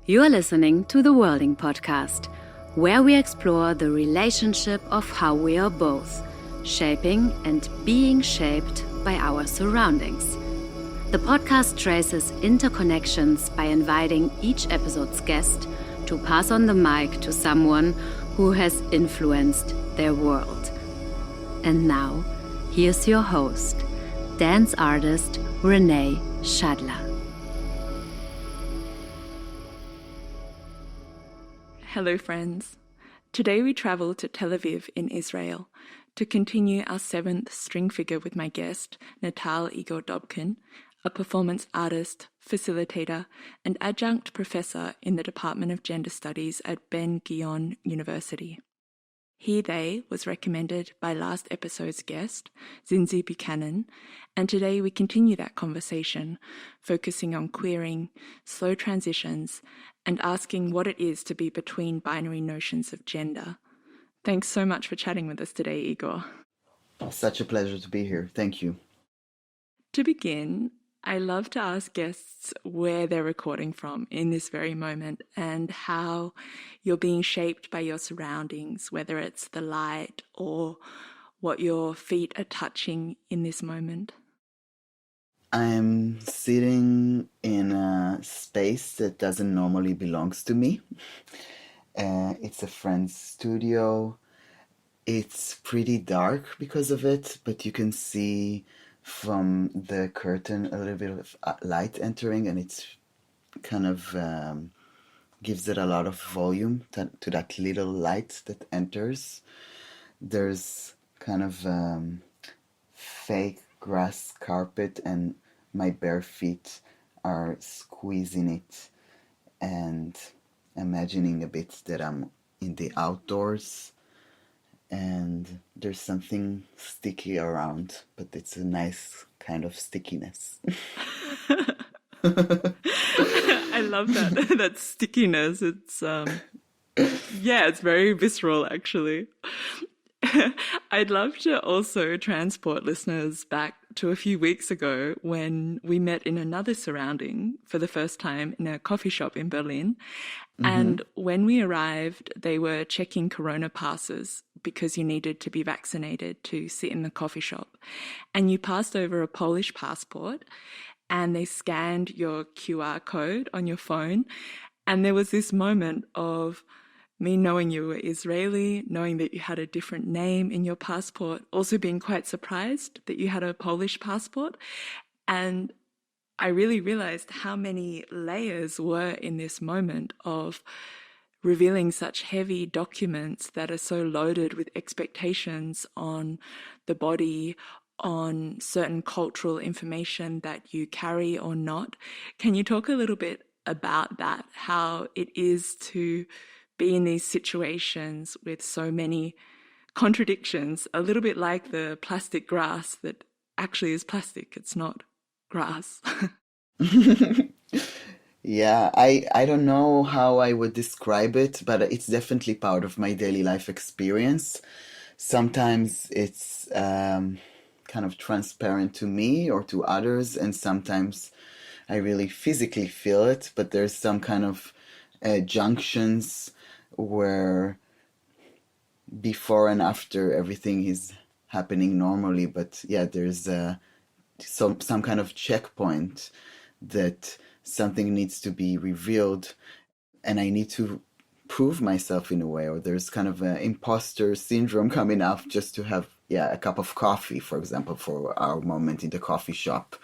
You are listening to the Worlding Podcast, where we explore the relationship of how we are both shaping and being shaped by our surroundings. The podcast traces interconnections by inviting each episode's guest to pass on the mic to someone who has influenced their world. And now, here's your host, dance artist Renae Shadler. Hello friends. Today we travel to Tel Aviv in Israel to continue our 7th string figure with my guest, Natal Igor Dobkin, a performance artist, facilitator, and adjunct professor in the Department of Gender Studies at Ben Gurion University. They was recommended by last episode's guest, Zinzi Buchanan, and today we continue that conversation, focusing on queering, slow transitions, and asking what it is to be between binary notions of gender. Thanks so much for chatting with us today, Igor. Such a pleasure to be here. Thank you. To begin, I love to ask guests where they're recording from in this very moment and how you're being shaped by your surroundings, whether it's the light or what your feet are touching in this moment. I'm sitting in a space that doesn't normally belongs to me. It's a friend's studio. It's pretty dark because of it, but you can see from the curtain a little bit of light entering, and it's kind of gives it a lot of volume to that little light that enters. There's kind of fake grass carpet, and my bare feet are squeezing it and imagining a bit that I'm in the outdoors. And there's something sticky around, but it's a nice kind of stickiness. I love that stickiness. It's it's very visceral actually. I'd love to also transport listeners back to a few weeks ago when we met in another surrounding for the first time in a coffee shop in Berlin. Mm-hmm. And when we arrived, they were checking corona passes because you needed to be vaccinated to sit in the coffee shop. And you passed over a Polish passport and they scanned your QR code on your phone. And there was this moment of me knowing you were Israeli, knowing that you had a different name in your passport, also being quite surprised that you had a Polish passport. And I really realized how many layers were in this moment of revealing such heavy documents that are so loaded with expectations on the body, on certain cultural information that you carry or not. Can you talk a little bit about that, how it is to be in these situations with so many contradictions, a little bit like the plastic grass that actually is plastic, it's not grass? Yeah, I don't know how I would describe it, but it's definitely part of my daily life experience. Sometimes it's kind of transparent to me or to others, and sometimes I really physically feel it, but there's some kind of junctions where before and after everything is happening normally, but there's some kind of checkpoint that something needs to be revealed and I need to prove myself in a way, or there's kind of an imposter syndrome coming up just to have a cup of coffee, for example, for our moment in the coffee shop.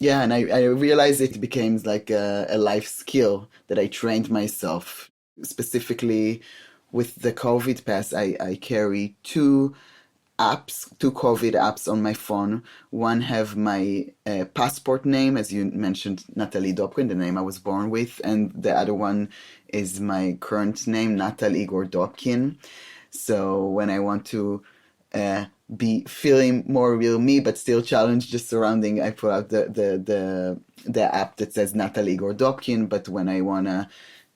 And I realized it became like a life skill that I trained myself. Specifically with the COVID pass, I carry two COVID apps on my phone. One have my passport name, as you mentioned, Natal Igor Dobkin, the name I was born with, and the other one is my current name, Natal Igor Dobkin. So when I want to be feeling more real me, but still challenge the surrounding, I pull out the app that says Natal Igor Dobkin. But when I wanna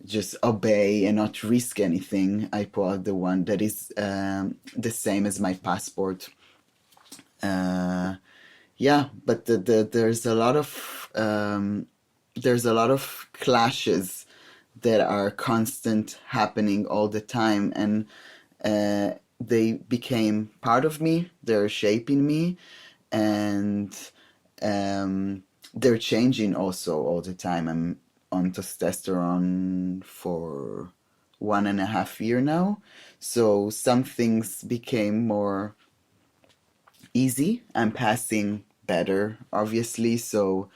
just obey and not risk anything, I pull out the one that is the same as my passport. But there's a lot of clashes that are constant, happening all the time, and they became part of me. They're shaping me, and they're changing also all the time. I'm on testosterone for 1.5 years now, so some things became more easy. I'm passing better, obviously. So,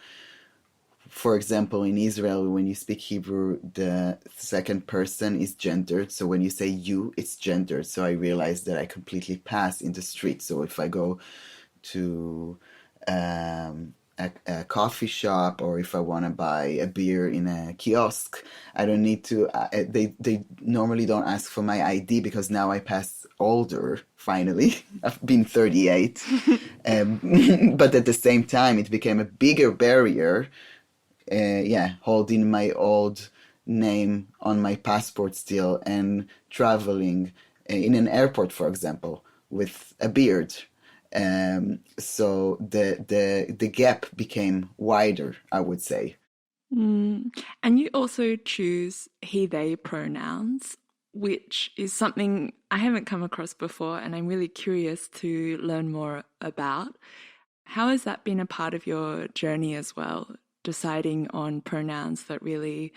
for example, in Israel, when you speak Hebrew, the second person is gendered. So when you say you, it's gendered. So I realized that I completely pass in the street. So if I go to a coffee shop, or if I want to buy a beer in a kiosk, I don't need to. They normally don't ask for my ID, because now I pass older. Finally, I've been 38, but at the same time, it became a bigger barrier. Holding my old name on my passport still, and traveling in an airport, for example, with a beard. So the gap became wider, I would say. And you also choose he, they pronouns, which is something I haven't come across before, and I'm really curious to learn more about. How has that been a part of your journey as well, deciding on pronouns that really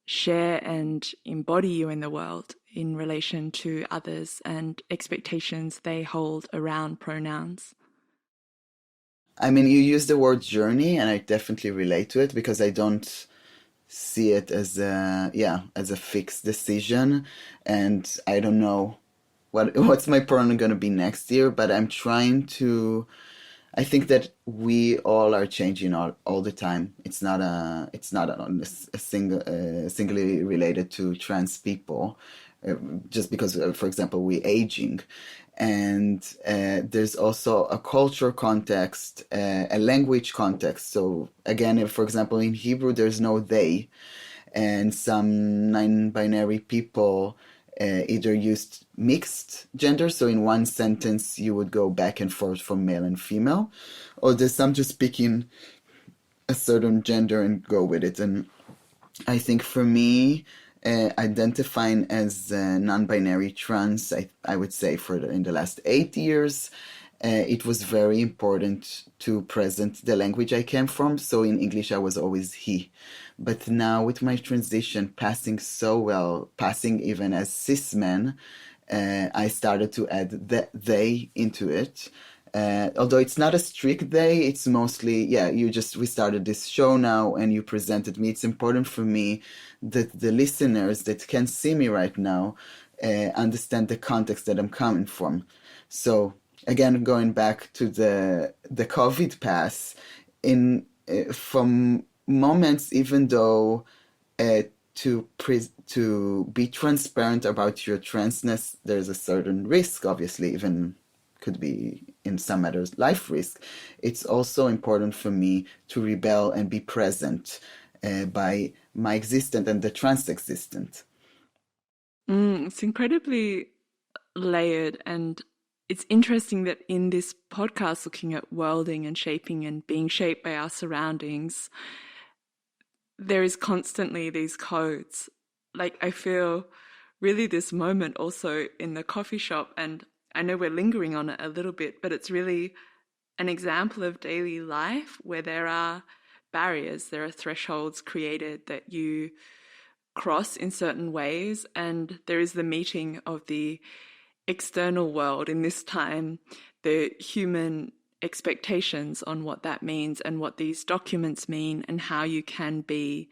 share and embody you in the world in relation to others and expectations they hold around pronouns? I mean, you use the word journey, and I definitely relate to it, because I don't see it as a fixed decision, and I don't know what's my pronoun gonna be next year, but I'm trying to. I think that we all are changing all the time. It's not a singly related to trans people, just because, for example, we aging, and there's also a culture context, a language context. So again, if, for example, in Hebrew, there's no they, and some non-binary people either used mixed gender, so in one sentence you would go back and forth from male and female, or there's some just picking a certain gender and go with it. And I think for me, identifying as non-binary trans, I would say in the last 8 years, it was very important to present the language I came from. So in English, I was always he. But now with my transition passing so well, passing even as cis men, I started to add they into it. Although it's not a strict they, it's mostly, we started this show now and you presented me. It's important for me that the listeners that can see me right now understand the context that I'm coming from. So again, going back to the COVID pass, from moments, even though to be transparent about your transness, there's a certain risk, obviously, even could be in some matters life risk. It's also important for me to rebel and be present by my existent and the trans existent. It's incredibly layered, and it's interesting that in this podcast, looking at worlding and shaping and being shaped by our surroundings, there is constantly these codes. Like, I feel really this moment also in the coffee shop, and I know we're lingering on it a little bit, but it's really an example of daily life where there are barriers, there are thresholds created that you cross in certain ways, and there is the meeting of the external world, in this time, the human expectations on what that means and what these documents mean, and how you can be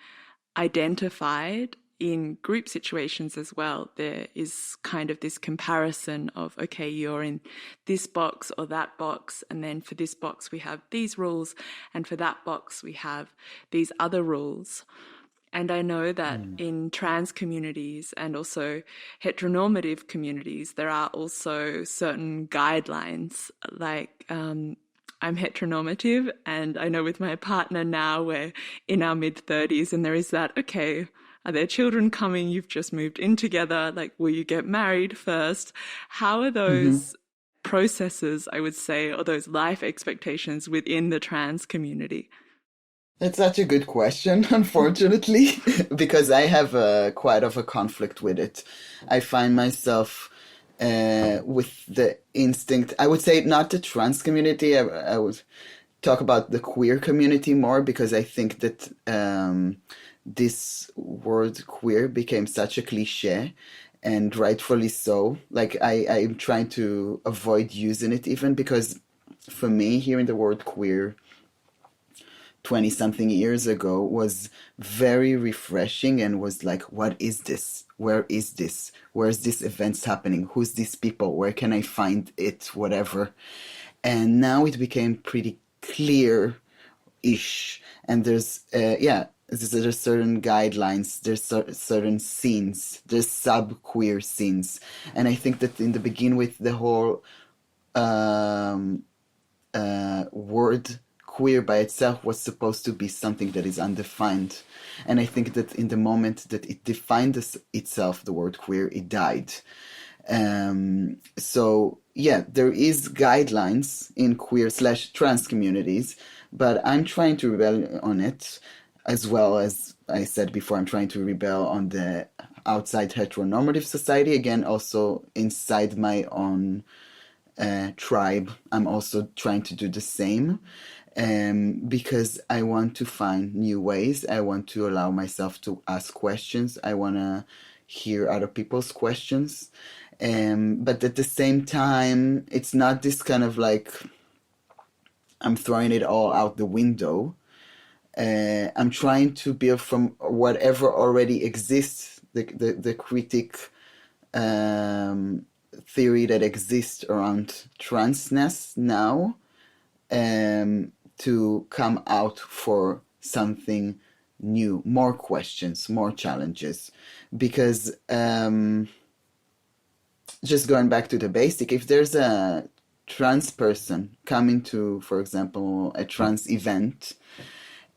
identified in group situations as well. There is kind of this comparison of, okay, you're in this box or that box, and then for this box we have these rules, and for that box we have these other rules. And I know that in trans communities and also heteronormative communities, there are also certain guidelines. Like, I'm heteronormative, and I know with my partner now we're in our mid-30s, and there is that, okay, are there children coming? You've just moved in together. Like, will you get married first? How are those processes, I would say, or those life expectations within the trans community? That's such a good question, unfortunately, because I have quite of a conflict with it. I find myself with the instinct, I would say not the trans community, I would talk about the queer community more because I think that this word queer became such a cliche and rightfully so. Like I'm trying to avoid using it even because for me, hearing the word queer 20 something years ago was very refreshing and was like, what is this? Where is this? Where's this events happening? Who's these people? Where can I find it? Whatever. And now it became pretty clear ish. And there's certain guidelines, there's certain scenes, there's sub queer scenes. And I think that in the begin with the whole um, word queer by itself was supposed to be something that is undefined. And I think that in the moment that it defined itself, the word queer, it died. So yeah, there is guidelines in queer/trans communities, but I'm trying to rebel on it, as well as I said before, I'm trying to rebel on the outside heteronormative society. Again, also inside my own tribe, I'm also trying to do the same. Because I want to find new ways. I want to allow myself to ask questions. I want to hear other people's questions. But at the same time, it's not this kind of like I'm throwing it all out the window. I'm trying to build from whatever already exists, the critic theory that exists around transness now, to come out for something new, more questions, more challenges. Because just going back to the basic, if there's a trans person coming to, for example, a trans event,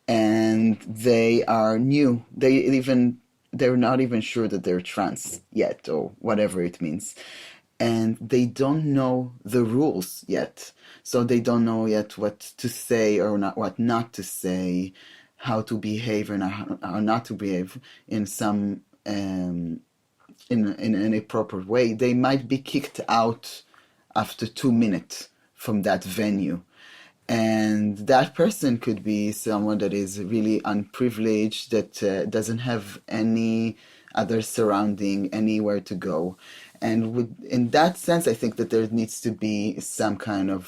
and they are new, they're not even sure that they're trans yet, or whatever it means. And they don't know the rules yet. So they don't know yet what to say or not, what not to say, how to behave and how not to behave in some in a proper way. They might be kicked out after 2 minutes from that venue. And that person could be someone that is really unprivileged, that doesn't have any other surrounding, anywhere to go. And in that sense, I think that there needs to be some kind of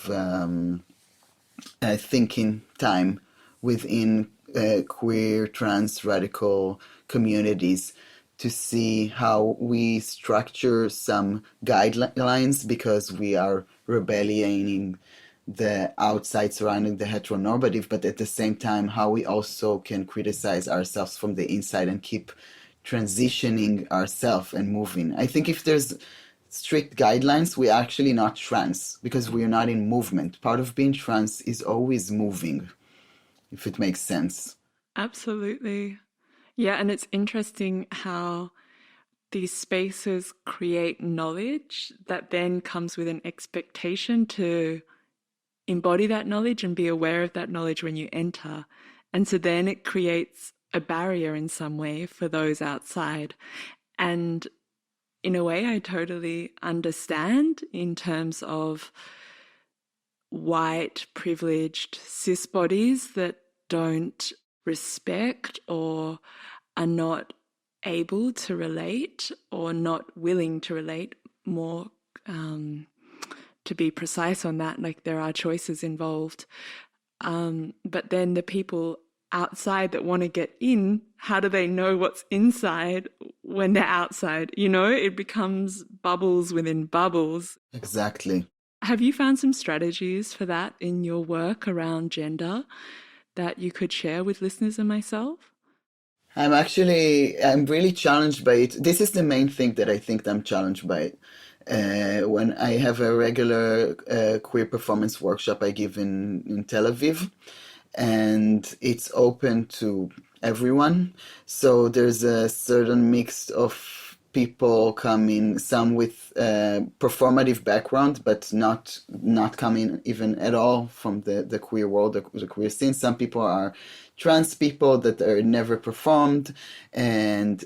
thinking time within queer, trans, radical communities to see how we structure some guidelines, because we are rebelling the outside surrounding the heteronormative, but at the same time how we also can criticize ourselves from the inside and keep transitioning ourselves and moving. I think if there's strict guidelines, we're actually not trans because we're not in movement. Part of being trans is always moving, if it makes sense. Absolutely. Yeah, and it's interesting how these spaces create knowledge that then comes with an expectation to embody that knowledge and be aware of that knowledge when you enter. And so then it creates a barrier in some way for those outside. And in a way, I totally understand in terms of white, privileged, cis bodies that don't respect or are not able to relate or not willing to relate more, to be precise on that, like there are choices involved. But then the people outside that want to get in, how do they know what's inside when they're outside? You know, it becomes bubbles within bubbles. Exactly. Have you found some strategies for that in your work around gender that you could share with listeners and myself? I'm really challenged by it. This is the main thing that I think that I'm challenged by. When I have a regular queer performance workshop I give in Tel Aviv, and it's open to everyone. So there's a certain mix of people coming, some with performative background, but not coming even at all from the queer world, the queer scene. Some people are trans people that are never performed, and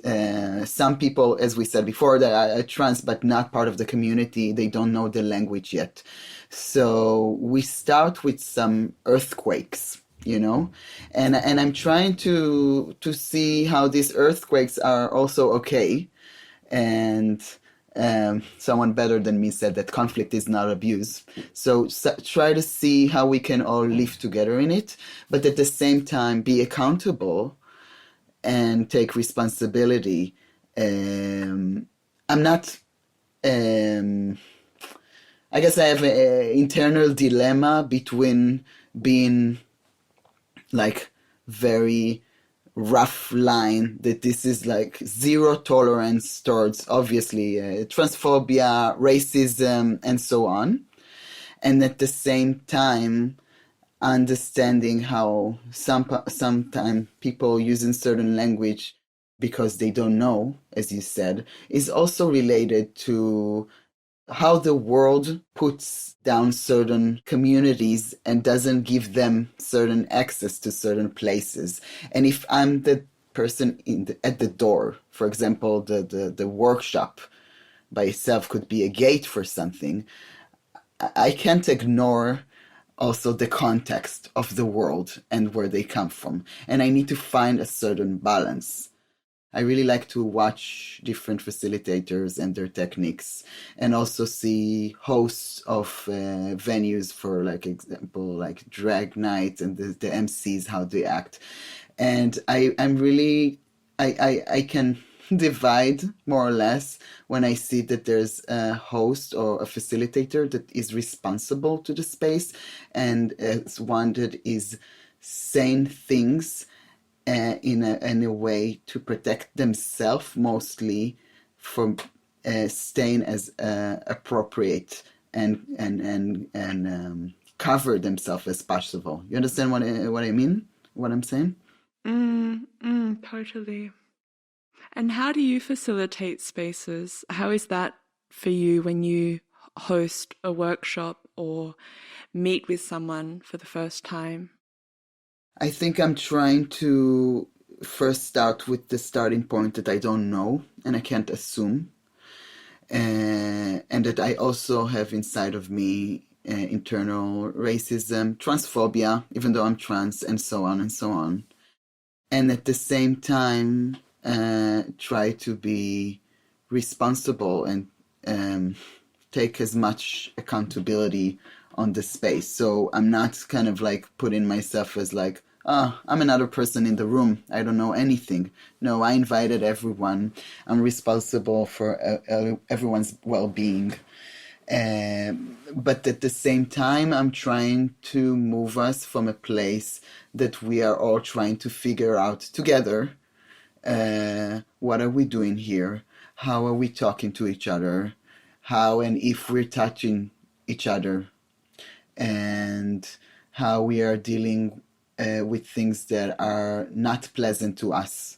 some people, as we said before, that are trans but not part of the community. They don't know the language yet. So we start with some earthquakes, and I'm trying to see how these earthquakes are also okay. And someone better than me said that conflict is not abuse. So try to see how we can all live together in it, but at the same time be accountable and take responsibility. I'm not. I guess I have an internal dilemma between being like very rough line that this is like zero tolerance towards obviously transphobia, racism, and so on, and at the same time understanding how sometimes people using certain language because they don't know, as you said, is also related to how the world puts down certain communities and doesn't give them certain access to certain places. And if I'm the person at the door, for example, the workshop by itself could be a gate for something, I can't ignore also the context of the world and where they come from. And I need to find a certain balance. I really like to watch different facilitators and their techniques, and also see hosts of venues, for like example, like drag night, and the MCs, how they act. And I can divide more or less when I see that there's a host or a facilitator that is responsible to the space, and it's one that is saying things in a way to protect themselves mostly from staying as appropriate and cover themselves as possible. You understand what I mean? What I'm saying? Totally. And how do you facilitate spaces? How is that for you when you host a workshop or meet with someone for the first time? I think I'm trying to first start with the starting point that I don't know and I can't assume, and that I also have inside of me internal racism, transphobia, even though I'm trans, and so on and so on. And at the same time, try to be responsible and take as much accountability on the space. So I'm not kind of like putting myself as like, I'm another person in the room. I don't know anything. No, I invited everyone. I'm responsible for everyone's well-being. But at the same time, I'm trying to move us from a place that we are all trying to figure out together. What are we doing here? How are we talking to each other? How and if we're touching each other? And how we are dealing with things that are not pleasant to us.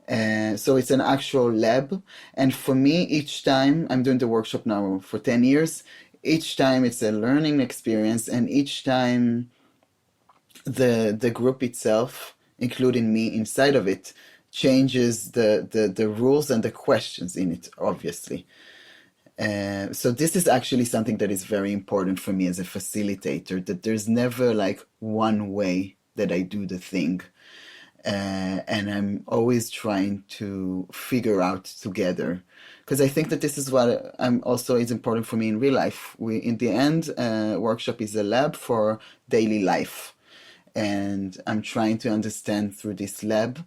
So it's an actual lab. And for me, each time, I'm doing the workshop now for 10 years, each time it's a learning experience, and each time the group itself, including me inside of it, changes the rules and the questions in it, obviously. So this is actually something that is very important for me as a facilitator, that there's never like one way that I do the thing. And I'm always trying to figure out together, because I think that this is what I'm also is important for me in real life. In the end, workshop is a lab for daily life, and I'm trying to understand through this lab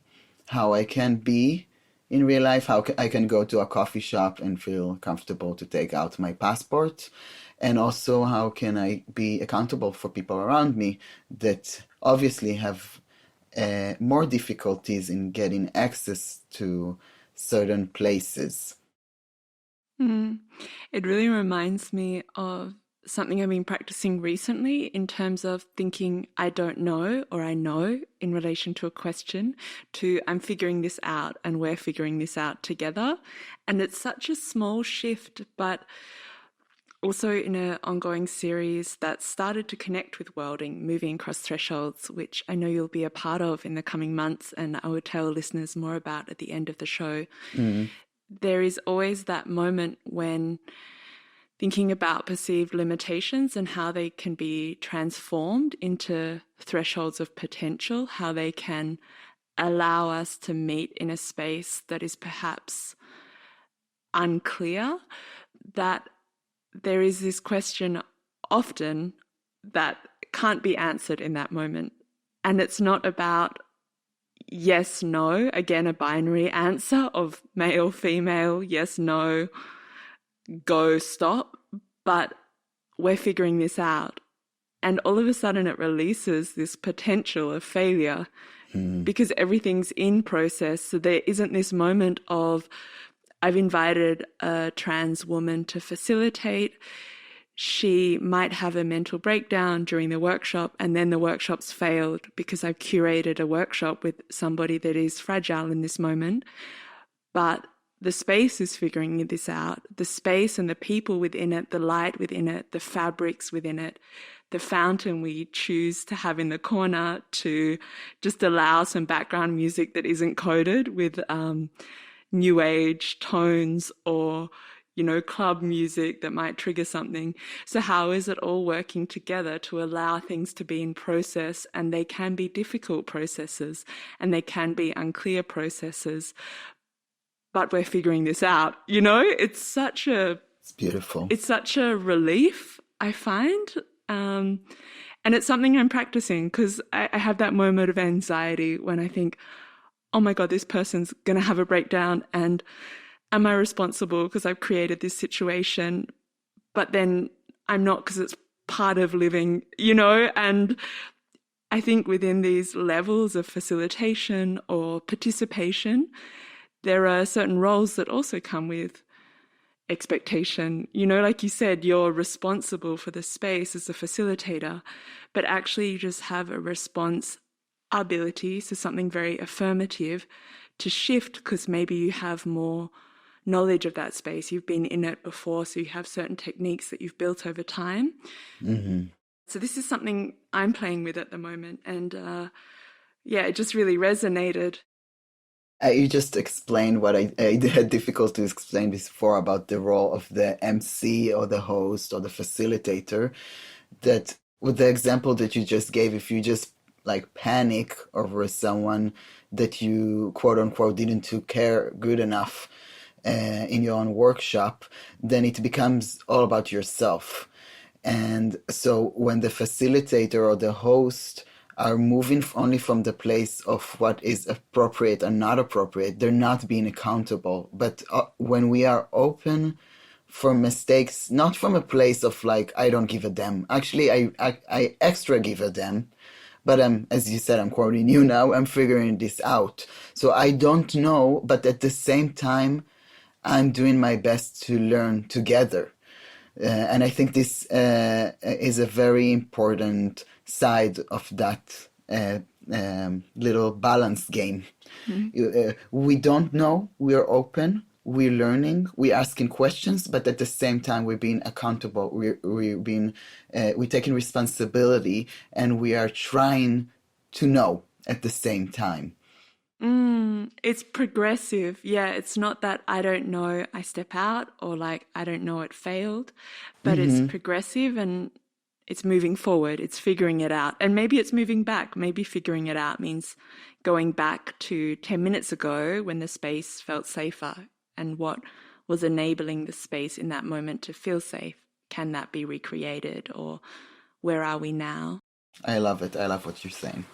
how I can be in real life, how I can go to a coffee shop and feel comfortable to take out my passport, and also how can I be accountable for people around me that obviously have more difficulties in getting access to certain places. It really reminds me of something I've been practicing recently in terms of thinking I don't know or I know in relation to a question to I'm figuring this out and we're figuring this out together. And it's such a small shift, but also in an ongoing series that started to connect with worlding, moving across thresholds, which I know you'll be a part of in the coming months, and I will tell listeners more about at the end of the show. There is always that moment when thinking about perceived limitations and how they can be transformed into thresholds of potential, how they can allow us to meet in a space that is perhaps unclear, that there is this question often that can't be answered in that moment. And it's not about yes, no, again, a binary answer of male, female, yes, no, go, stop, but we're figuring this out. And all of a sudden it releases this potential of failure because everything's in process. So there isn't this moment of, I've invited a trans woman to facilitate. She might have a mental breakdown during the workshop, and then the workshop's failed because I've curated a workshop with somebody that is fragile in this moment. But the space is figuring this out, the space and the people within it, the light within it, the fabrics within it, the fountain we choose to have in the corner to just allow some background music that isn't coded with new age tones or, club music that might trigger something. So how is it all working together to allow things to be in process? And they can be difficult processes and they can be unclear processes, but we're figuring this out. It's beautiful. It's such a relief, I find. And it's something I'm practicing because I have that moment of anxiety when I think, oh my God, this person's going to have a breakdown and am I responsible because I've created this situation? But then I'm not because it's part of living, and I think within these levels of facilitation or participation, there are certain roles that also come with expectation. Like you said, you're responsible for the space as a facilitator, but actually you just have a response ability, so something very affirmative, to shift because maybe you have more knowledge of that space. You've been in it before, so you have certain techniques that you've built over time. So this is something I'm playing with at the moment, and it just really resonated. You just explained what I had difficult to explain before about the role of the MC or the host or the facilitator, that with the example that you just gave, if you just panic over someone that you quote unquote didn't take care good enough in your own workshop, then it becomes all about yourself. And so when the facilitator or the host are moving only from the place of what is appropriate and not appropriate, they're not being accountable. But when we are open for mistakes, not from a place of I don't give a damn. Actually, I extra give a damn. But as you said, I'm quoting you now, I'm figuring this out. So I don't know, but at the same time, I'm doing my best to learn together. And I think this is a very important side of that little balance game. We don't know, we're open, we're learning, we're asking questions, but at the same time we're being accountable, we're taking responsibility, and we are trying to know at the same time. It's progressive. Yeah, it's not that I don't know, I step out, or I don't know, it failed, but it's progressive and it's moving forward. It's figuring it out. And maybe it's moving back. Maybe figuring it out means going back to 10 minutes ago when the space felt safer and what was enabling the space in that moment to feel safe. Can that be recreated, or where are we now? I love it. I love what you're saying.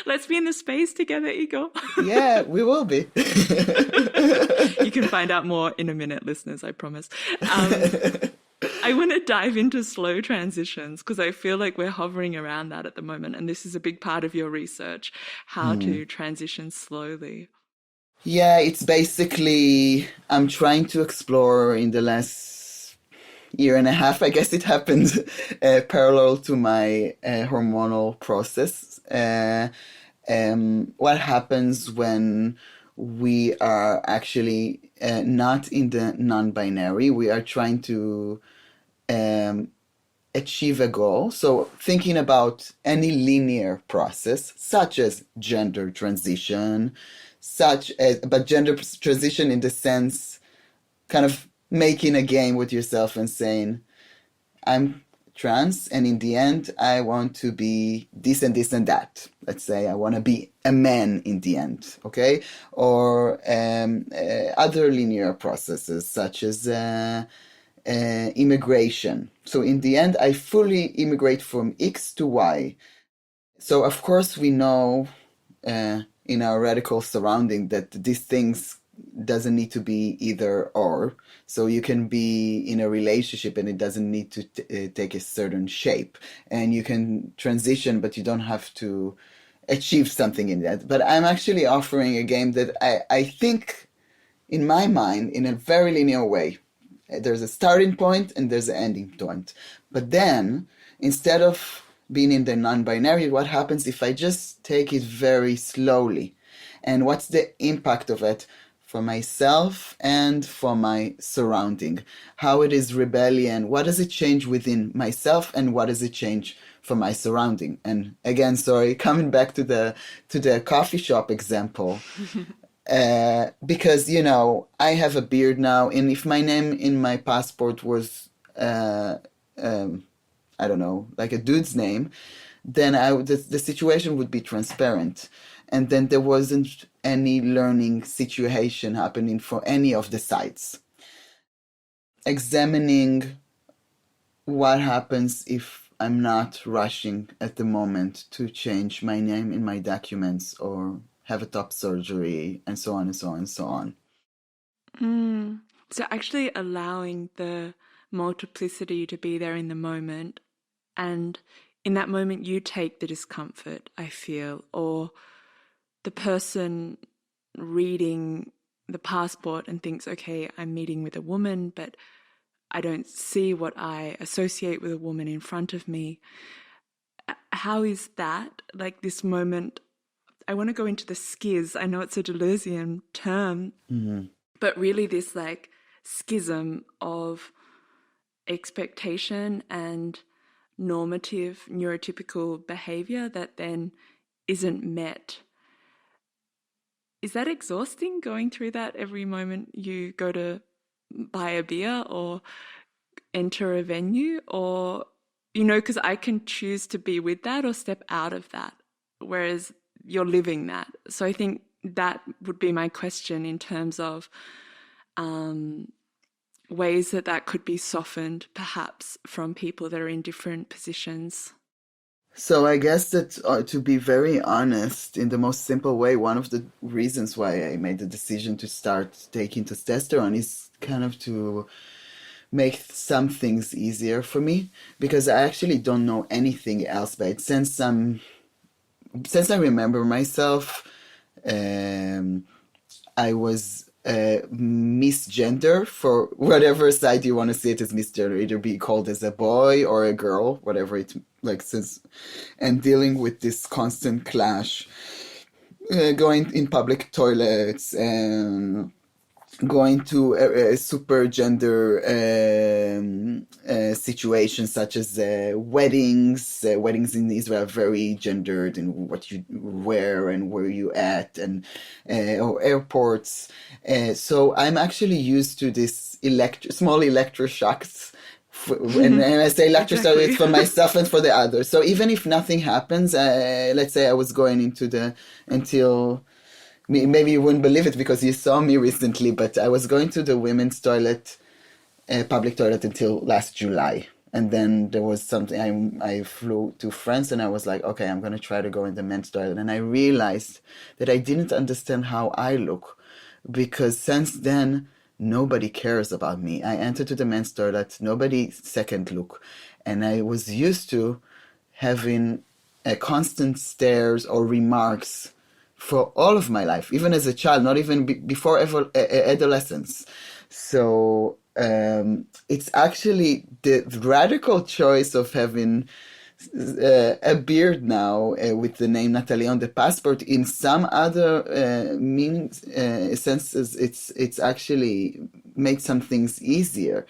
Let's be in the space together, Igor. Yeah, we will be. You can find out more in a minute, listeners, I promise. I want to dive into slow transitions because I feel like we're hovering around that at the moment. And this is a big part of your research, how to transition slowly. Yeah, it's basically, I'm trying to explore in the last year and a half, I guess it happened parallel to my hormonal process. What happens when we are actually not in the non-binary? We are trying to achieve a goal. So thinking about any linear process, such as gender transition, but gender transition in the sense, kind of making a game with yourself and saying, I'm trans, and in the end, I want to be this and this and that. Let's say I want to be a man in the end, okay? Or other linear processes, such as immigration. So in the end, I fully immigrate from X to Y. So of course we know in our radical surrounding that these things doesn't need to be either or. So you can be in a relationship and it doesn't need to take a certain shape. And you can transition, but you don't have to achieve something in that. But I'm actually offering a game that I think, in my mind, in a very linear way. There's a starting point and there's an ending point. But then, instead of being in the non-binary, what happens if I just take it very slowly? And what's the impact of it for myself and for my surrounding? How it is rebellion? What does it change within myself, and what does it change for my surrounding? And again, sorry, coming back to the coffee shop example. Because, I have a beard now, and if my name in my passport was, I don't know, like a dude's name, then the situation would be transparent. And then there wasn't any learning situation happening for any of the sides. Examining what happens if I'm not rushing at the moment to change my name in my documents or have a top surgery, and so on and so on and so on. So actually allowing the multiplicity to be there in the moment, and in that moment you take the discomfort, I feel, or the person reading the passport and thinks, okay, I'm meeting with a woman, but I don't see what I associate with a woman in front of me. How is that, like this moment? I want to go into the skiz. I know it's a Deleuzian term, but really this like schism of expectation and normative neurotypical behavior that then isn't met. Is that exhausting, going through that every moment you go to buy a beer or enter a venue? Or, because I can choose to be with that or step out of that, whereas you're living that. So I think that would be my question in terms of ways that could be softened perhaps from people that are in different positions. So I guess that to be very honest, in the most simple way, one of the reasons why I made the decision to start taking testosterone is kind of to make some things easier for me, because I actually don't know anything else. But since I remember myself, I was misgender, for whatever side you want to see it as misgender, either be called as a boy or a girl, whatever it like since, and dealing with this constant clash, going in public toilets and going to a super gender situations, such as weddings. Weddings in Israel are very gendered in what you wear and where you at, and or airports. So I'm actually used to this small electroshocks. And I say electroshocks, so it's for myself and for the others. So even if nothing happens, let's say I was going until maybe you wouldn't believe it because you saw me recently, but I was going to the women's toilet, public toilet, until last July. And then there was something, I flew to France and I was like, okay, I'm going to try to go in the men's toilet. And I realized that I didn't understand how I look, because since then, nobody cares about me. I entered to the men's toilet, nobody second look. And I was used to having a constant stares or remarks for all of my life, even as a child, not even before adolescence. So it's actually the radical choice of having a beard now with the name Natalie on the passport. In some other meanings, senses, it's actually made some things easier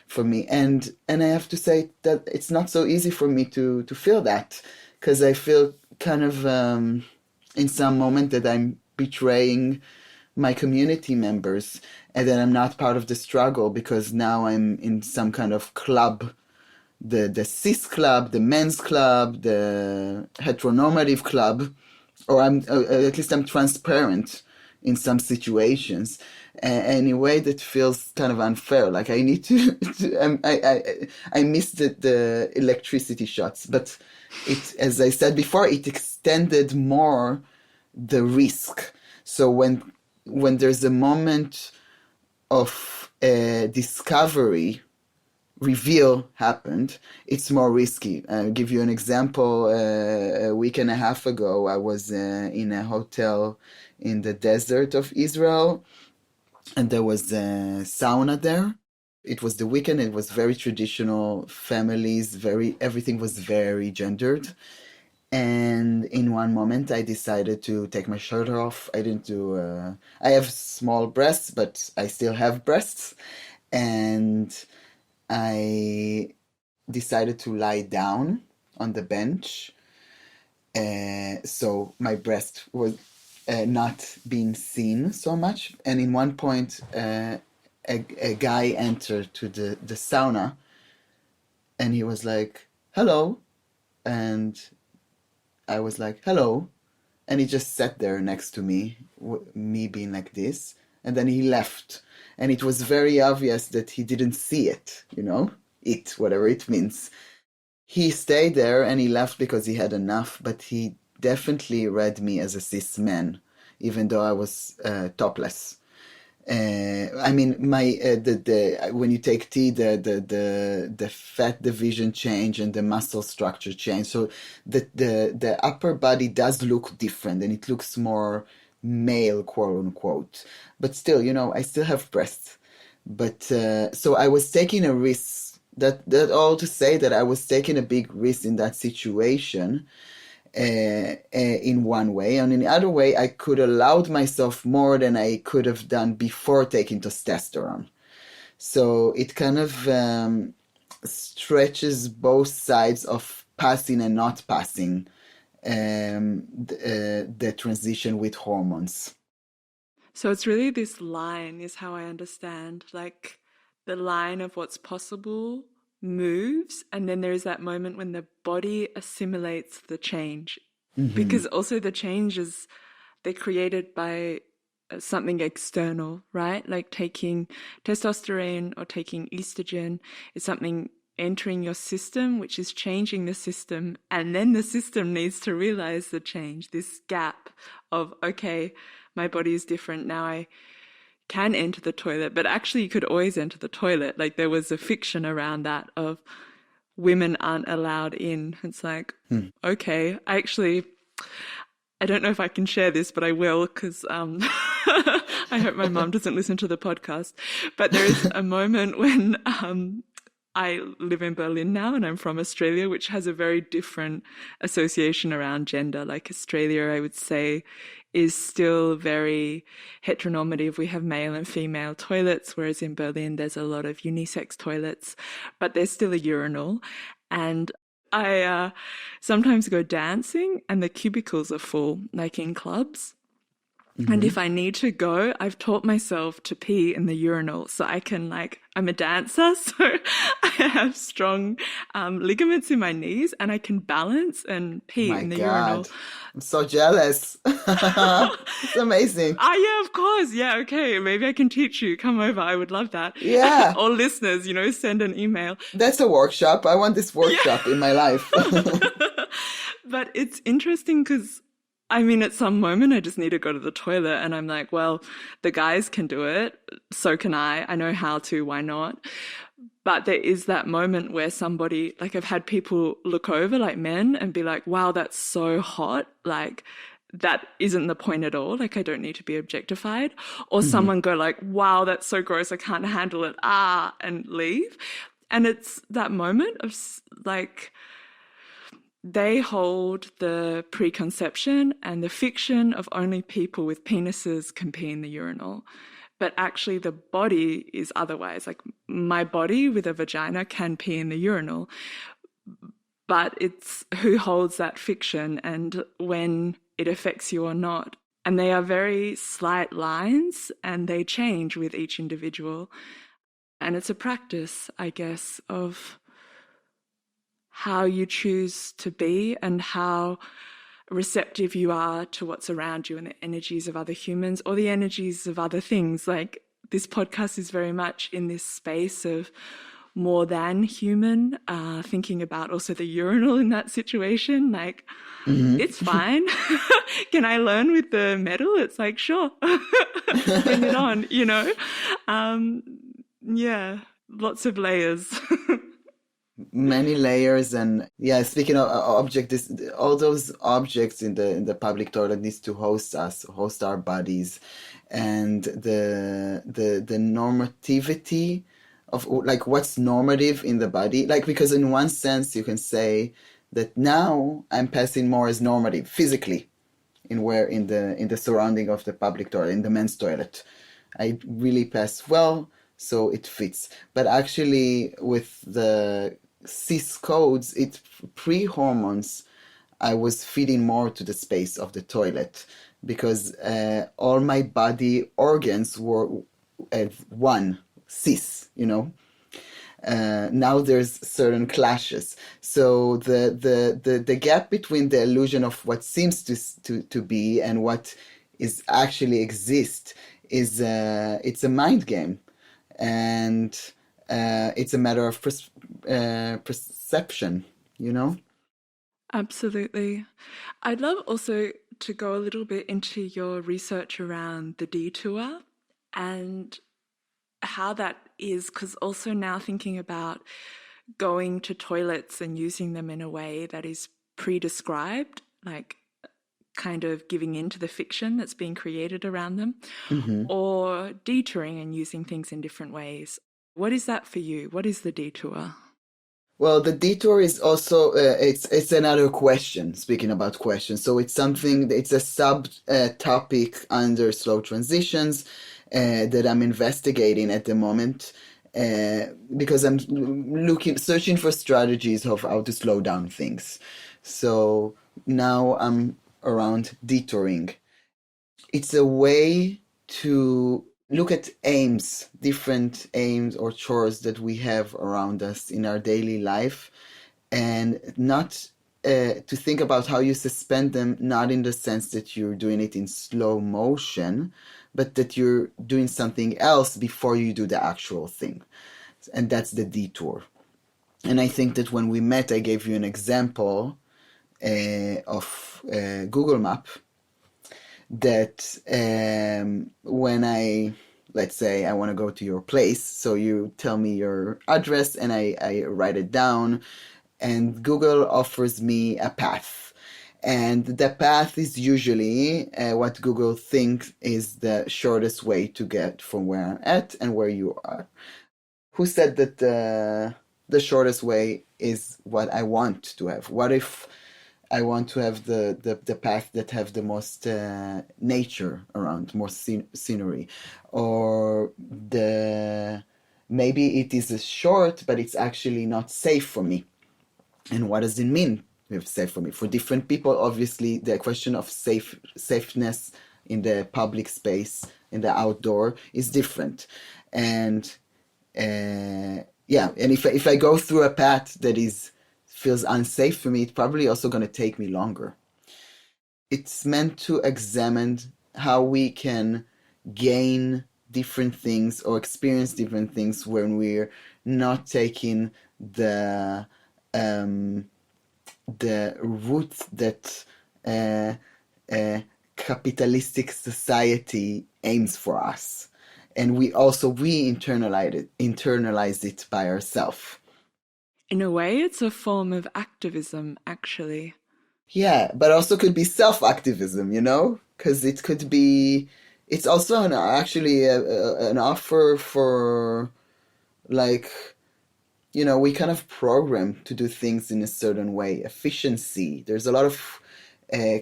for me. And I have to say that it's not so easy for me to feel that, because I feel kind of in some moment that I'm betraying my community members and that I'm not part of the struggle because now I'm in some kind of club, the cis club, the men's club, the heteronormative club, or I'm at least I'm transparent in some situations in a way that feels kind of unfair. Like I need I missed the electricity shots, but it, as I said before, it extended more the risk. So when there's a moment of discovery, reveal happened, it's more risky. I'll give you an example. A week and a half ago, I was in a hotel in the desert of Israel, and there was a sauna there. It was the weekend. It was very traditional families. Everything was very gendered. And in one moment, I decided to take my shirt off. I didn't do. I have small breasts, but I still have breasts, and I decided to lie down on the bench, so my breast was not being seen so much. And in one point, a guy entered to the sauna, and he was like, "Hello," and I was like, "Hello," and he just sat there next to me, me being like this, and then he left. And it was very obvious that he didn't see it, whatever it means. He stayed there and he left because he had enough, but he definitely read me as a cis man, even though I was topless. I mean, when you take T, the fat division change and the muscle structure change. So the upper body does look different, and it looks more male, quote unquote. But still, I still have breasts. But so I was taking a risk. That all to say that I was taking a big risk in that situation. In one way, and in the other way, I could allowed myself more than I could have done before taking testosterone. So it kind of stretches both sides of passing and not passing the transition with hormones. So it's really this line is how I understand, like the line of what's possible moves, and then there is that moment when the body assimilates the change. Mm-hmm. Because also the changes, they're created by something external, right? Like taking testosterone or taking estrogen is something entering your system, which is changing the system. And then the system needs to realize the change, this gap of, okay, my body is different. Now I can enter the toilet, but actually you could always enter the toilet. Like there was a fiction around that of women aren't allowed in. It's like, okay, I don't know if I can share this, but I will, because I hope my mom doesn't listen to the podcast. But there is a moment when I live in Berlin now, and I'm from Australia, which has a very different association around gender. Like Australia, I would say, is still very heteronormative. We have male and female toilets, whereas in Berlin there's a lot of unisex toilets, but there's still a urinal. And I sometimes go dancing and the cubicles are full, like in clubs. Mm-hmm. And if I need to go, I've taught myself to pee in the urinal. So I can, I'm a dancer, so I have strong ligaments in my knees and I can balance and pee in the urinal. I'm so jealous. It's amazing. Yeah, of course. Yeah, okay. Maybe I can teach you. Come over. I would love that. Yeah. All listeners, send an email. That's a workshop. I want this workshop in my life. But it's interesting because at some moment I just need to go to the toilet and I'm like, well, the guys can do it. So can I. I know how to. Why not? But there is that moment where somebody, I've had people look over, like men, and be like, wow, that's so hot. that isn't the point at all. Like, I don't need to be objectified. Or someone go like, wow, that's so gross, I can't handle it, and leave. And it's that moment of like, they hold the preconception and the fiction of only people with penises can pee in the urinal. But actually the body is otherwise. Like, my body with a vagina can pee in the urinal, but it's who holds that fiction and when it affects you or not. And they are very slight lines and they change with each individual. And it's a practice, I guess, of how you choose to be and how receptive you are to what's around you and the energies of other humans or the energies of other things. Like, this podcast is very much in this space of more than human, thinking about also the urinal in that situation. Like, it's fine. Can I learn with the metal? It's like, sure, bring it on, you know? Yeah, lots of layers. Many layers. And yeah, speaking of objects, all those objects in the public toilet needs to host us, host our bodies, and the normativity of like what's normative in the body. Like, because in one sense you can say that now I'm passing more as normative physically in the surrounding of the public toilet, in the men's toilet. I really pass well, so it fits. But actually, with the cis codes, it pre-hormones, I was fitting more to the space of the toilet because all my body organs were one cis, you know. Now there's certain clashes. So the gap between the illusion of what seems to be and what is actually exist is it's a mind game, and it's a matter of perception, you know. Absolutely. I'd love also to go a little bit into your research around the detour and how that is, because also now thinking about going to toilets and using them in a way that is pre-described, like kind of giving into the fiction that's being created around them, or detouring and using things in different ways. What is that for you? What is the detour? Well, the detour is also it's another question. Speaking about questions, so it's something. It's a sub topic under slow transitions that I'm investigating at the moment because I'm searching for strategies of how to slow down things. So now I'm around detouring. It's a way to look at aims, different aims or chores that we have around us in our daily life, and not to think about how you suspend them, not in the sense that you're doing it in slow motion, but that you're doing something else before you do the actual thing. And that's the detour. And I think that when we met, I gave you an example of Google Map that when let's say I want to go to your place, so you tell me your address and I write it down, and Google offers me a path. And the path is usually what Google thinks is the shortest way to get from where I'm at and where you are. Who said that the shortest way is what I want to have? What if I want to have the path that have the most nature around, more scenery, or maybe it is short, but it's actually not safe for me. And what does it mean if safe for me? For different people, obviously, the question of safeness in the public space, in the outdoor, is different. And and if I go through a path that feels unsafe for me, it's probably also going to take me longer. It's meant to examine how we can gain different things or experience different things when we're not taking the route that capitalistic society aims for us. And we internalize it by ourselves. In a way, it's a form of activism, actually. Yeah, but also could be self-activism, you know? Because it could be, it's also actually an offer for, like, you know, we kind of program to do things in a certain way. Efficiency. There's a lot of uh,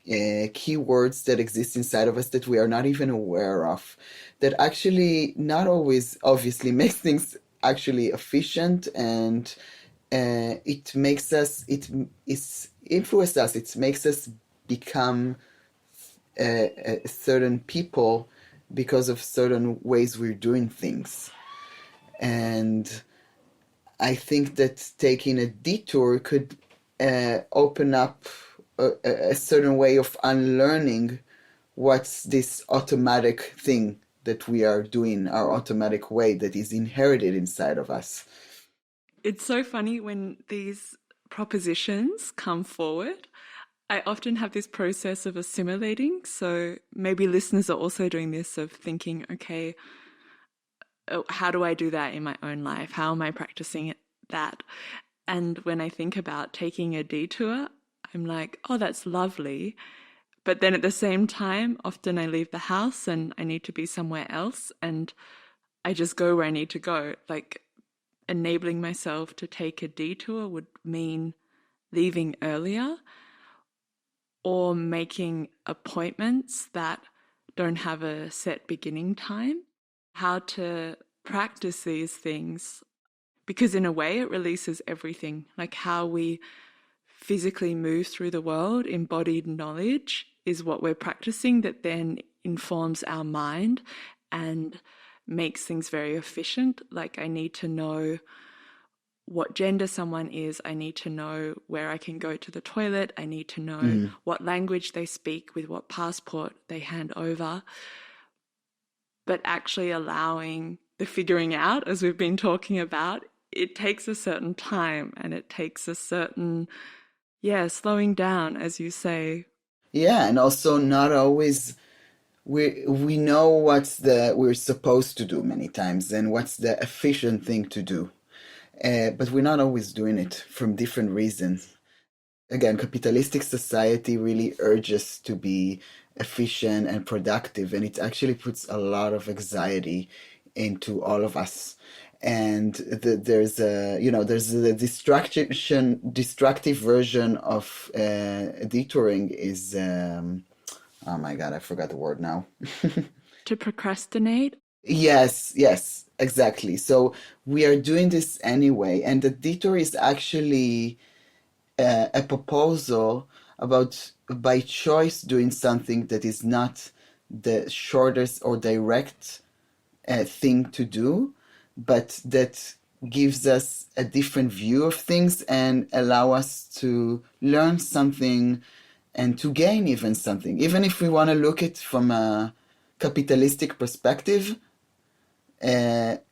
keywords that exist inside of us that we are not even aware of, that actually not always obviously makes things actually efficient, and it makes us, it is influence us, it makes us become certain people because of certain ways we're doing things. And I think that taking a detour could open up a certain way of unlearning what's this automatic thing that we are doing, our automatic way that is inherited inside of us. It's so funny when these propositions come forward. I often have this process of assimilating. So maybe listeners are also doing this, of thinking, okay, how do I do that in my own life? How am I practicing that? And when I think about taking a detour, I'm like, oh, that's lovely. But then at the same time, often I leave the house and I need to be somewhere else, and I just go where I need to go. Like, enabling myself to take a detour would mean leaving earlier or making appointments that don't have a set beginning time. How to practice these things, because in a way it releases everything, like how we physically move through the world. Embodied knowledge is what we're practicing, that then informs our mind and makes things very efficient. Like, I need to know what gender someone is, I need to know where I can go to the toilet, I need to know what language they speak, with what passport they hand over. But actually allowing the figuring out, as we've been talking about, it takes a certain time, and it takes a certain, slowing down, as you say. Yeah, and also not always we know what's the we're supposed to do many times and what's the efficient thing to do. But we're not always doing it from different reasons. Again, capitalistic society really urges to be efficient and productive, and it actually puts a lot of anxiety into all of us. And there's a, you know, there's the destructive version of detouring is, oh my God, I forgot the word now. To procrastinate. Yes, exactly. So we are doing this anyway, and the detour is actually a proposal about, by choice, doing something that is not the shortest or direct thing to do, but that gives us a different view of things and allow us to learn something and to gain even something. Even if we want to look at it from a capitalistic perspective,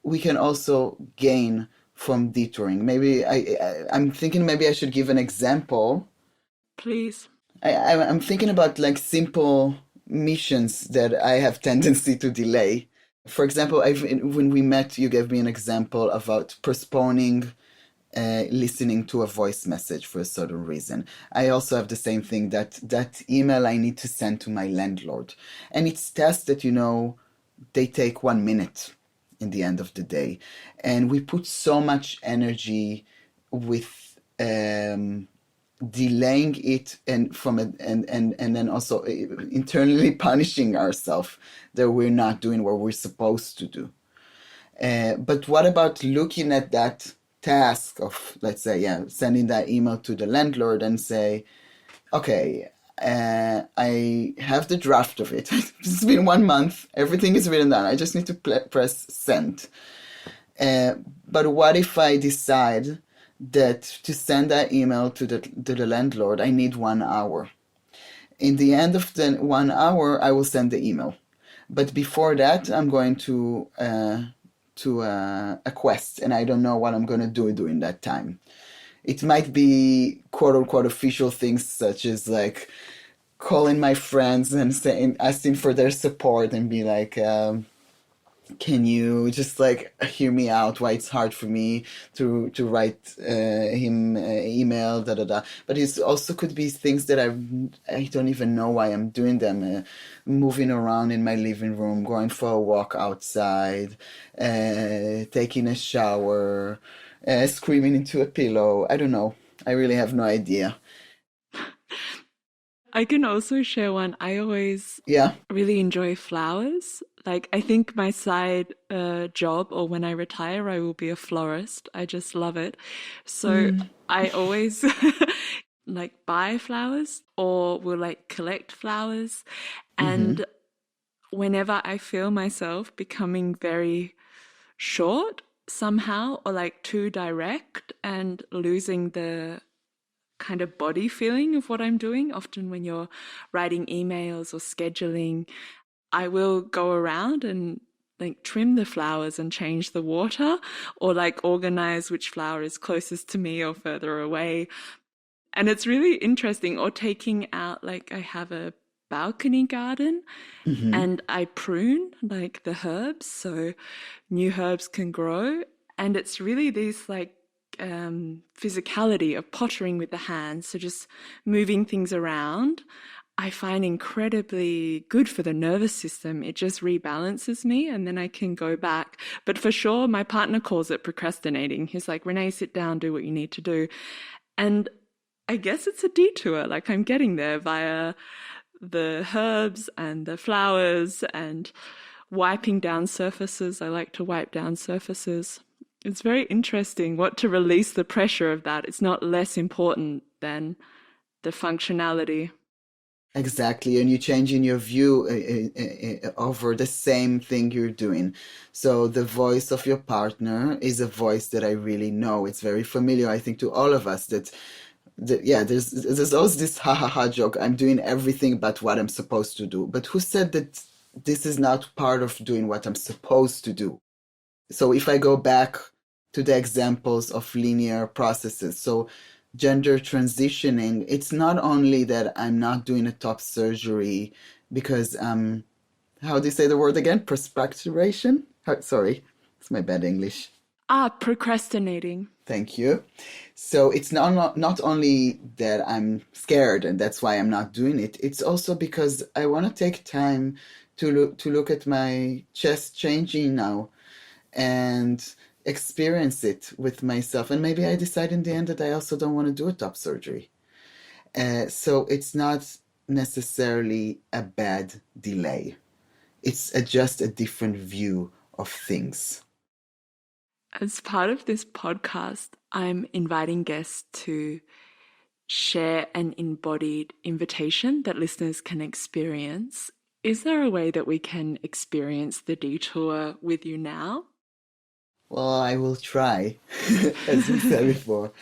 we can also gain from detouring. Maybe I'm thinking maybe I should give an example. Please. I'm thinking about like simple missions that I have tendency to delay. For example, when we met, you gave me an example about postponing listening to a voice message for a certain reason. I also have the same thing, that email I need to send to my landlord. And it's tests that, you know, they take 1 minute in the end of the day. And we put so much energy with delaying it, and and then also internally punishing ourselves that we're not doing what we're supposed to do. But what about looking at that task of, let's say, sending that email to the landlord and say, okay, I have the draft of it. It's been 1 month. Everything is written down. I just need to press send. But what if I decide that to send that email to the landlord, I need 1 hour? In the end of the 1 hour, I will send the email. But before that, I'm going to a quest, and I don't know what I'm going to do during that time. It might be quote unquote official things, such as like calling my friends and saying, asking for their support, and be like, can you just like hear me out why it's hard for me to write him email, da da da. But it also could be things that I don't even know why I'm doing them. Moving around in my living room, going for a walk outside, taking a shower, screaming into a pillow. I don't know. I really have no idea. I can also share one. I always Yeah. really enjoy flowers. Like, I think my side job, or when I retire, I will be a florist. I just love it. So I always like buy flowers or will like collect flowers. And whenever I feel myself becoming very short somehow, or like too direct and losing the kind of body feeling of what I'm doing, often when you're writing emails or scheduling, I will go around and like trim the flowers and change the water, or like organize which flower is closest to me or further away. And it's really interesting. Or taking out, like, I have a balcony garden and I prune like the herbs so new herbs can grow. And it's really these like physicality of pottering with the hands, so just moving things around, I find incredibly good for the nervous system. It just rebalances me and then I can go back. But for sure, my partner calls it procrastinating. He's like, Renae, sit down, do what you need to do. And I guess it's a detour. Like, I'm getting there via the herbs and the flowers and wiping down surfaces. I like to wipe down surfaces. It's very interesting what to release the pressure of that. It's not less important than the functionality. Exactly, and you're changing your view over the same thing you're doing. So the voice of your partner is a voice that I really know. It's very familiar, I think, to all of us. Yeah, there's always this ha ha ha joke. I'm doing everything but what I'm supposed to do. But who said that this is not part of doing what I'm supposed to do? So if I go back to the examples of linear processes, so gender transitioning, it's not only that I'm not doing a top surgery because how do you say the word again? Procrastination? Sorry, it's my bad English. Procrastinating. Thank you. So it's not only that I'm scared and that's why I'm not doing it. It's also because I want to take time to look at my chest changing now and experience it with myself. And maybe I decide in the end that I also don't want to do a top surgery. So it's not necessarily a bad delay. It's just a different view of things. As part of this podcast, I'm inviting guests to share an embodied invitation that listeners can experience. Is there a way that we can experience the detour with you now? Well, I will try, as we said before.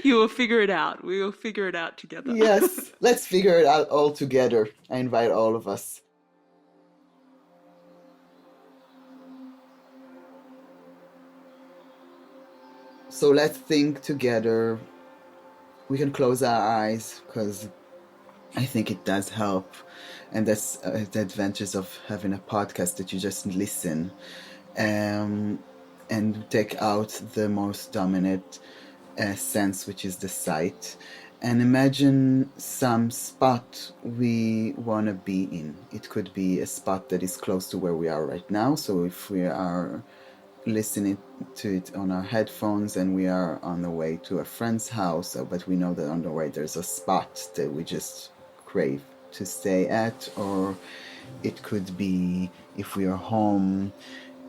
You will figure it out. We will figure it out together. Yes, let's figure it out all together. I invite all of us. So let's think together. We can close our eyes because I think it does help. And that's the advantage of having a podcast, that you just listen and take out the most dominant sense, which is the sight. And imagine some spot we want to be in. It could be a spot that is close to where we are right now. So if we are listening to it on our headphones and we are on the way to a friend's house, but we know that on the way there's a spot that we just crave to stay at, or it could be if we are home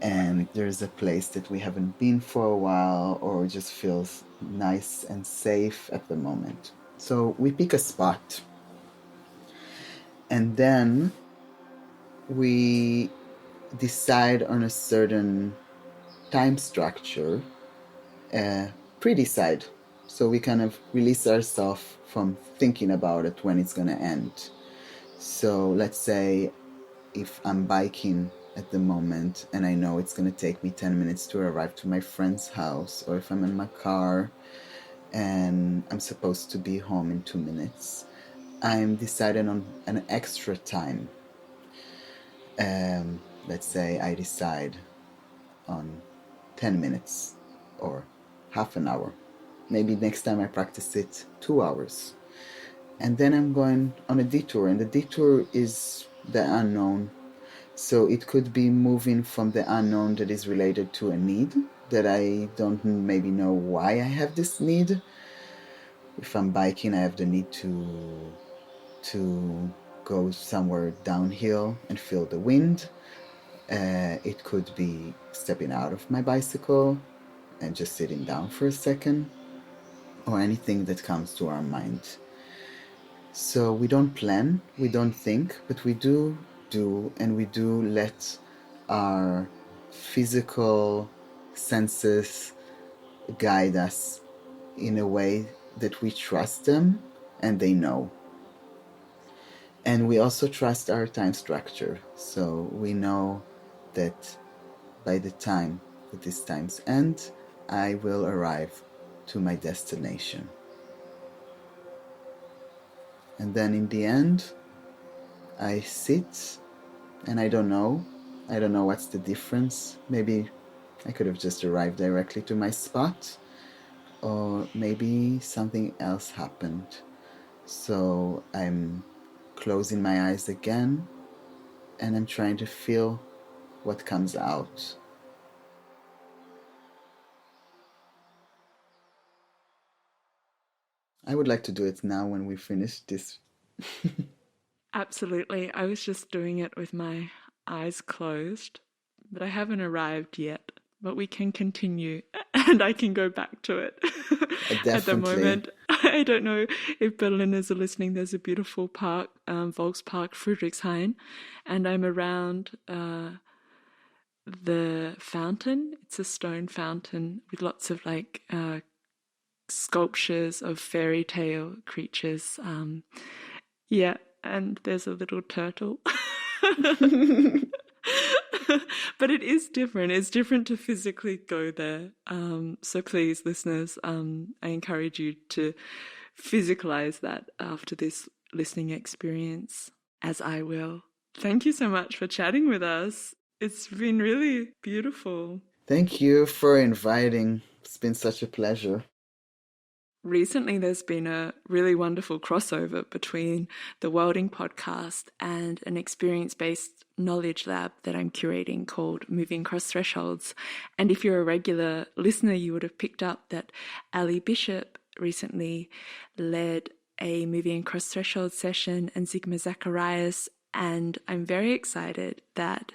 and there's a place that we haven't been for a while, or just feels nice and safe at the moment. So we pick a spot and then we decide on a certain time structure, pre-decide, so we kind of release ourselves from thinking about it when it's going to end. So let's say if I'm biking at the moment and I know it's going to take me 10 minutes to arrive to my friend's house, or if I'm in my car and I'm supposed to be home in 2 minutes, I'm deciding on an extra time. Let's say I decide on 10 minutes or half an hour. Maybe next time I practice it 2 hours. And then I'm going on a detour, and the detour is the unknown. So it could be moving from the unknown that is related to a need that I don't maybe know why I have this need. If I'm biking, I have the need to go somewhere downhill and feel the wind. It could be stepping out of my bicycle and just sitting down for a second, or anything that comes to our mind. So we don't plan, we don't think, but we do, and we do let our physical senses guide us in a way that we trust them and they know. And we also trust our time structure. So we know that by the time that these times end, I will arrive to my destination. And then in the end, I sit and I don't know what's the difference. Maybe I could have just arrived directly to my spot, or maybe something else happened. So I'm closing my eyes again and I'm trying to feel what comes out. I would like to do it now when we finish this. Absolutely. I was just doing it with my eyes closed, but I haven't arrived yet. But we can continue and I can go back to it. At the moment. I don't know if Berliners are listening. There's a beautiful park, Volkspark Friedrichshain, and I'm around the fountain. It's a stone fountain with lots of sculptures of fairy tale creatures. And there's a little turtle. But it is different. It's different to physically go there. So please, listeners, I encourage you to physicalize that after this listening experience, as I will. Thank you so much for chatting with us. It's been really beautiful. Thank you for inviting. It's been such a pleasure. Recently, there's been a really wonderful crossover between the Welding podcast and an experience-based knowledge lab that I'm curating called Moving Across Thresholds. And if you're a regular listener, you would have picked up that Ali Bishop recently led a Moving Across Thresholds session, and Sigma Zacharias. And I'm very excited that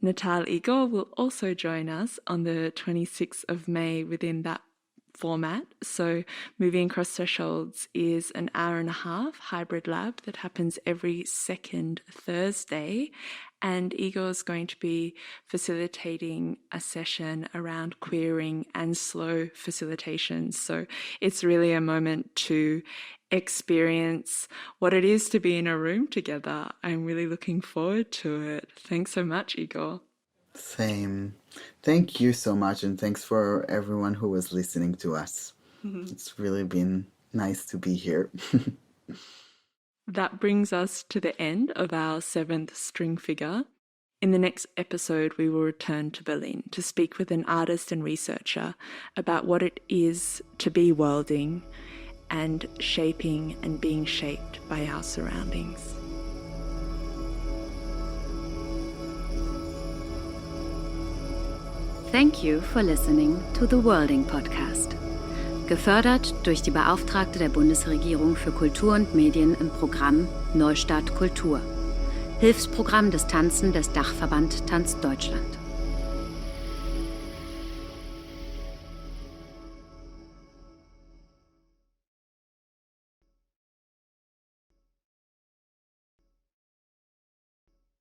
Natal Igor will also join us on the 26th of May within that format. So Moving Across Thresholds is an hour and a half hybrid lab that happens every second Thursday, and Igor's going to be facilitating a session around queering and slow facilitation. So it's really a moment to experience what it is to be in a room together. I'm really looking forward to it. Thanks so much, Igor. Same. Thank you so much, and thanks for everyone who was listening to us. It's really been nice to be here. That brings us to the end of our 7th string figure. In the next episode, we will return to Berlin to speak with an artist and researcher about what it is to be worlding and shaping and being shaped by our surroundings. Thank you for listening to the Worlding Podcast. Gefördert durch die Beauftragte der Bundesregierung für Kultur und Medien im Programm Neustart Kultur. Hilfsprogramm des Tanzen des Dachverband Tanz Deutschland.